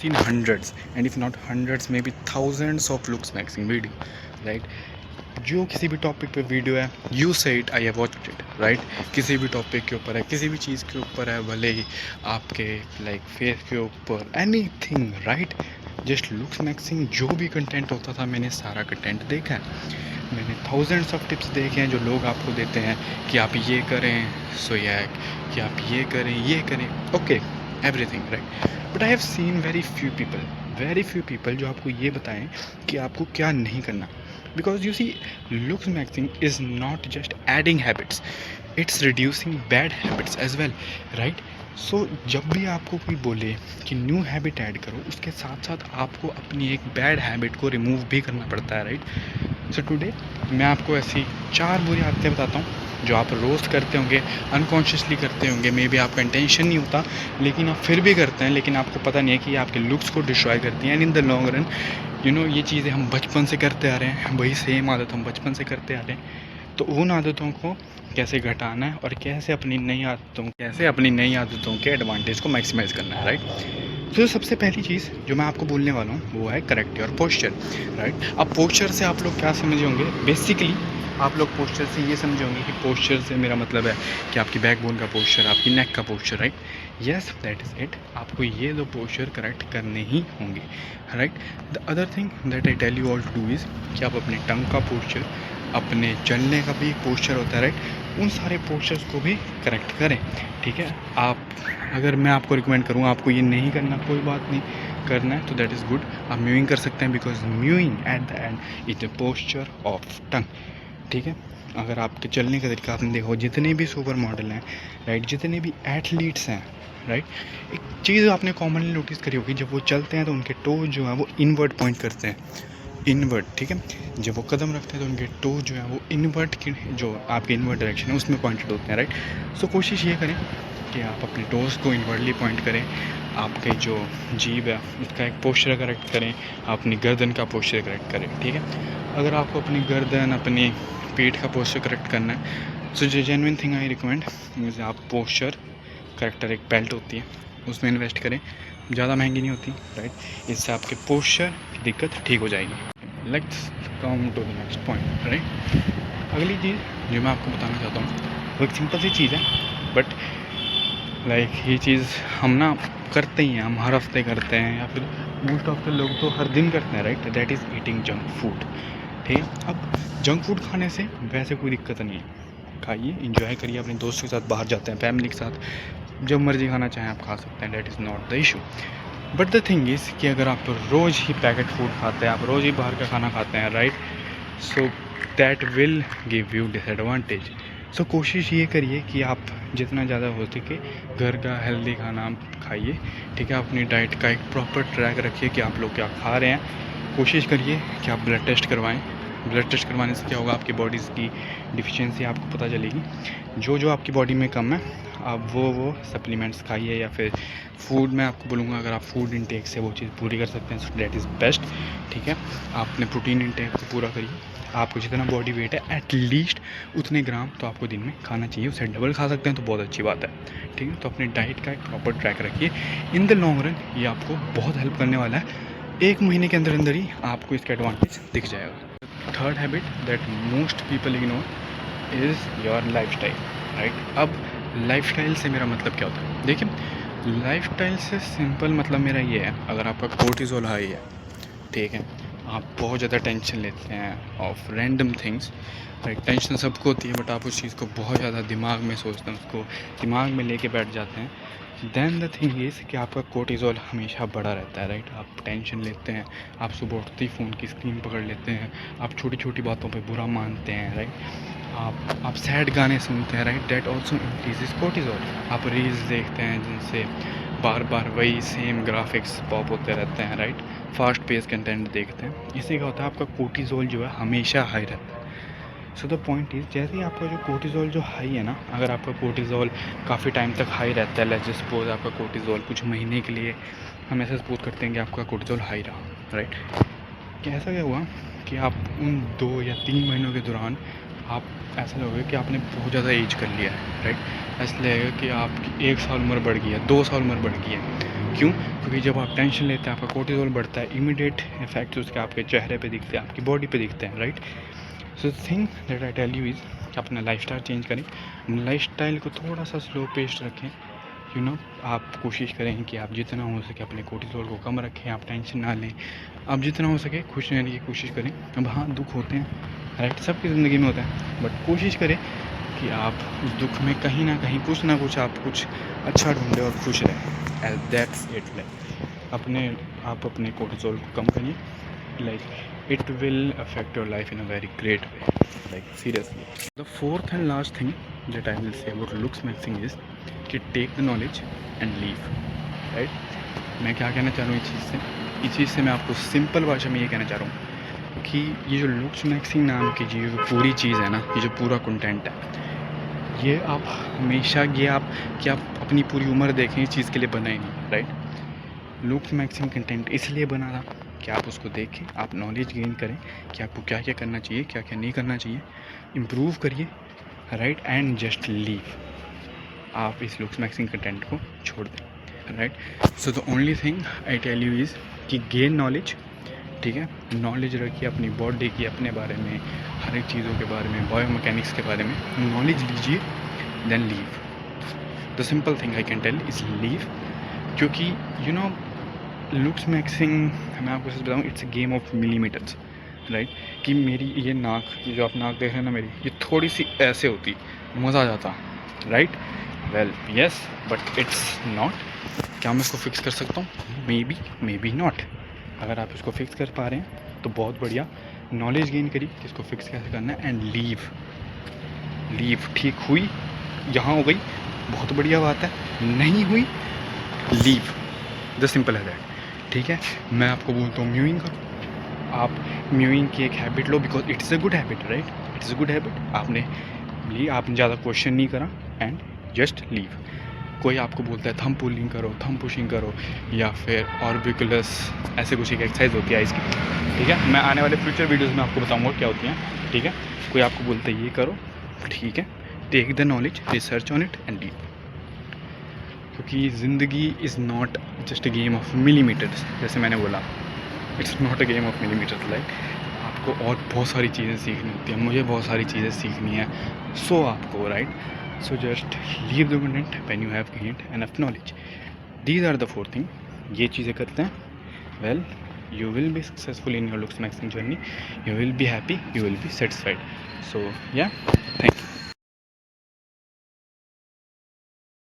seen hundreds and if not hundreds maybe thousands of looks maxing video, right? जो किसी भी topic पे video है, यू से it, I have watched it, right? किसी भी टॉपिक के ऊपर है, किसी भी चीज़ के ऊपर है, भले ही आपके लाइक फेस के ऊपर, any thing, right? Just looks maxing जो भी कंटेंट होता था मैंने सारा कंटेंट देखा है। मैंने थाउजेंड्स ऑफ टिप्स देखे हैं जो लोग आपको देते हैं कि आप ये करें सो या कि आप ये करें, okay, everything, right? But I have seen very few people जो आपको ये बताएं कि आपको क्या नहीं करना। Because you see, looks maxing is not just adding habits, it's reducing bad habits as well, right? So जब भी आपको कोई बोले कि न्यू हैबिट ऐड करो, उसके साथ साथ आपको अपनी एक बैड हैबिट को रिमूव भी करना पड़ता है, राइट? सो टुडे मैं आपको ऐसी 4 बुरी आदतें बताता हूँ जो आप रोज़ करते होंगे, अनकॉन्शियसली करते होंगे, मे बी आपका इंटेंशन नहीं होता लेकिन आप फिर भी करते हैं, लेकिन आपको पता नहीं है कि ये आपके लुक्स को डिस्ट्रॉय करती हैं and in the long run ये चीज़ें हम बचपन से करते आ रहे हैं, वही सेम आदत हम बचपन से करते आ रहे हैं। तो उन आदतों को कैसे घटाना है और कैसे अपनी नई आदतों के एडवांटेज को मैक्सिमाइज़ करना है, राइट? तो सबसे पहली चीज़ जो मैं आपको बोलने वाला हूँ वो है करेक्ट योर पोस्चर, राइट? अब पोस्चर से आप लोग क्या समझे होंगे? बेसिकली आप लोग पोस्चर से ये समझे होंगे कि पोस्चर से मेरा मतलब है कि आपकी बैकबोन का पोस्चर, आपकी नेक का posture, right? Yes, that is it. आपको ये दो पोस्चर करेक्ट करने ही होंगे, right? The other thing that I tell you all to do is कि आप अपने टंग का पोस्चर, अपने चलने का भी एक पोस्चर होता है, राइट? उन सारे पोस्चर्स को भी करेक्ट करें, ठीक है? आप, अगर मैं आपको रिकमेंड करूँ आपको ये नहीं करना, कोई बात नहीं, करना है तो दैट इज़ गुड, आप म्यूइंग कर सकते हैं because mowing at the end is the posture of tongue, ठीक है? अगर आपके चलने का तरीका आपने देखो, जितने भी सुपर मॉडल हैं, राइट, जितने भी एथलीट्स हैं, राइट, एक चीज़ आपने कॉमनली नोटिस करी होगी, जब वो चलते हैं तो उनके टो जो है वो इनवर्ड पॉइंट करते हैं, इनवर्ड, ठीक है? जब वो कदम रखते हैं तो उनके टो जो है वो इनवर्ड की, जो आपके इनवर्ड डायरेक्शन है उसमें पॉइंटेड होते हैं, राइट? सो कोशिश ये करें कि आप अपने टोज़ को इनवर्डली पॉइंट करें, आपके जो जीभ है उसका एक पोस्चर करेक्ट करें, अपनी गर्दन का पोस्चर करेक्ट करें, ठीक है? अगर आपको अपनी गर्दन, अपनी पीठ का पोस्चर करेक्ट करना है, सो जो जेन्युइन थिंग आई रिकमेंड जैसे आप पोस्चर करेक्टर, एक बेल्ट होती है उसमें इन्वेस्ट करें, ज़्यादा महंगी नहीं होती, राइट? इससे आपके पोस्चर की दिक्कत ठीक हो जाएगी। Let's come to the next point, right? अगली चीज़ जो मैं आपको बताना चाहता हूँ वो एक सिंपल सी चीज़ है, बट लाइक ये चीज़ हम ना करते ही हैं, हम हर हफ्ते करते हैं या फिर मोस्ट ऑफ द लोग तो हर दिन करते हैं, right? That is eating junk food, ठीक है? अब जंक फूड खाने से वैसे कोई दिक्कत नहीं है, खाइए, इंजॉय करिए, अपने दोस्तों के साथ बाहर जाते हैं, फैमिली के साथ, जब मर्जी खाना चाहें आप खा सकते हैं, that is not the issue. But the thing is कि अगर आप रोज़ ही पैकेट फूड खाते हैं, आप रोज़ ही बाहर का खाना खाते हैं, right? So that will give you disadvantage. So कोशिश ये करिए कि आप जितना ज़्यादा हो सके घर का हेल्दी खाना खाइए, ठीक है? अपनी डाइट का एक प्रॉपर ट्रैक रखिए कि आप लोग क्या खा रहे हैं। कोशिश करिए कि आप ब्लड टेस्ट करवाएं। ब्लड टेस्ट करवाने से क्या होगा, आपकी बॉडीज़ की डिफिशियंसी आपको पता चलेगी, जो आपकी बॉडी में कम है आप वो सप्लीमेंट्स खाइए, या फिर फूड मैं आपको बोलूँगा अगर आप फूड इंटेक से वो चीज़ पूरी कर सकते हैं सो दैट इज़ बेस्ट, ठीक है? आप अपने प्रोटीन इंटेक को पूरा करिए, आपको जितना बॉडी वेट है एटलीस्ट उतने ग्राम तो आपको दिन में खाना चाहिए, उससे डबल खा सकते हैं तो बहुत अच्छी बात है, ठीक है? तो अपनी डाइट का एक प्रॉपर ट्रैक रखिए, इन द लॉन्ग रन ये आपको बहुत हेल्प करने वाला है, 1 महीने के अंदर अंदर ही आपको इसका एडवांटेज दिख जाएगा। Third habit that most people ignore is your lifestyle, right? अब लाइफस्टाइल से मेरा मतलब क्या होता है? देखिए, लाइफस्टाइल से सिंपल मतलब मेरा ये है, अगर आपका कोर्टिसोल हाई है, ठीक है, आप बहुत ज़्यादा टेंशन लेते हैं of random things, right? Tension सबको होती है बट आप उस चीज़ को बहुत ज़्यादा दिमाग में सोचते हैं, उसको दिमाग में लेके बैठ जाते हैं, देन द थिंग इज़ कि आपका कोर्टिसोल हमेशा बढ़ा रहता है, राइट? आप टेंशन लेते हैं, आप सुबह उठते ही फ़ोन की स्क्रीन पकड़ लेते हैं, आप छोटी छोटी बातों पे बुरा मानते हैं, राइट? आप सैड गाने सुनते हैं, right? That also increases cortisol. आप रील्स देखते हैं जिनसे बार बार वही सेम ग्राफिक्स पॉप होते रहते हैं, राइट? फास्ट पेस कंटेंट देखते हैं, इससे क्या होता है आपका कोर्टिसोल जो है हमेशा हाई रहता है। सो द पॉइंट इज़, जैसे ही आपका जो कोर्टिसोल जो हाई है ना, अगर आपका कोर्टिसोल काफ़ी टाइम तक हाई रहता है, लेट्स जस्ट सपोज आपका कोर्टिसोल कुछ महीने के लिए, हम ऐसे सपोज करते हैं कि आपका कोर्टिसोल हाई रहा, राइट? कैसा क्या हुआ कि आप उन 2 या 3 महीनों के दौरान आप ऐसा लगेगा कि आपने बहुत ज़्यादा एज कर लिया है, राइट? ऐसा लगेगा कि आपकी 1 साल उम्र बढ़ गई है, 2 साल उम्र बढ़ गई है, क्यों? क्योंकि जब आप टेंशन लेते हैं आपका कोर्टिसोल बढ़ता है, इमीडिएट इफेक्ट्स उसके आपके चेहरे पे दिखते हैं, आपकी बॉडी पे दिखते हैं, right? So thing that I tell you is कि अपना लाइफस्टाइल चेंज करें, लाइफस्टाइल को थोड़ा सा स्लो पेस्ट रखें, यू नो। आप कोशिश करें कि आप जितना हो सके अपने कोर्टिसोल को कम रखें, आप टेंशन ना लें, आप जितना हो सके खुश रहने की कोशिश करें। अब हाँ, दुख होते हैं, राइट, सबकी ज़िंदगी में होता है, बट कोशिश करें कि आप उस दुख में कहीं ना कहीं कुछ ना कुछ आप कुछ अच्छा ढूंढें और खुश रहें। As that's it. लाइक आप अपने कोर्टिसोल को कम करिए, like it will affect your life in a very great way, like seriously. The fourth and last thing that I will say about looks maxing is कि take the knowledge and leave, right. मैं क्या कहना चाह रहा हूँ इस चीज़ से मैं आपको सिंपल भाषा में ये कहना चाह रहा हूँ कि ये जो लुक्स मैक्सिंग नाम की ये जो पूरी चीज़ है ना, ये जो पूरा कंटेंट है, ये आप हमेशा ये आप अपनी पूरी उम्र देखें, इस चीज़ के लिए बना ही नहीं, राइट। लुक्स मैक्सिंग कंटेंट इसलिए बना था कि आप उसको देखें, आप नॉलेज गेन करें कि आपको क्या क्या करना चाहिए, क्या क्या नहीं करना चाहिए, इम्प्रूव करिए, राइट, एंड जस्ट लीव। आप इस लुक्स मैक्सिंग कंटेंट को छोड़ दें, right. So the only thing I tell you is कि गेन नॉलेज, ठीक है, नॉलेज रखिए अपनी बॉडी की, अपने बारे में, हर एक चीज़ों के बारे में, बायोमैकेनिक्स के बारे में नॉलेज लीजिए, then leave. The simple thing I can tell is leave, क्योंकि यू नो लुक्स मैक्सिंग, मैं आपको सच बताऊँ, it's a game of millimetres, right. कि मेरी ये नाक, ये जो आप नाक देख रहे हैं ना मेरी, ये थोड़ी सी ऐसे होती, मज़ा आ जाता, right. Well yes, but it's not. क्या मैं इसको फिक्स कर सकता हूँ? May be not. अगर आप इसको फिक्स कर पा रहे हैं तो बहुत बढ़िया, नॉलेज गेन करिए कि इसको फिक्स कैसे करना है, एंड लीव। ठीक हुई, यहाँ हो गई, बहुत बढ़िया बात है, नहीं हुई, लीव। द सिंपल है दैट, ठीक है। मैं आपको बोलता हूँ म्यूइंग करो, आप म्यूइंग की एक habit low, because it's a good habit, right, it's a good habit. आपने ज़्यादा क्वेश्चन नहीं करा, एंड जस्ट लीव। कोई आपको बोलता है थंब पुलिंग करो, थंब पुशिंग करो, या फिर ऑर्बिकुलस, ऐसे कुछ एक एक्सरसाइज होती है आइज़ की, ठीक है। मैं आने वाले फ्यूचर वीडियोज़ में आपको बताऊँगा क्या होती हैं, ठीक है। कोई आपको बोलता है ये करो, ठीक है, take the knowledge, research on it and leave. क्योंकि ज़िंदगी is not just a game of millimetres, जैसे मैंने बोला, it's not a game of millimetres. Like आपको और बहुत सारी चीज़ें सीखनी होती हैं, मुझे बहुत सारी चीज़ें सीखनी है, सो आपको, right, so just leave the content when you have gained enough knowledge. These are the 4 thing, ये चीज़ें करते हैं, well you will be successful in your looks maxing journey, you will be happy, you will be satisfied. So yeah, thank you.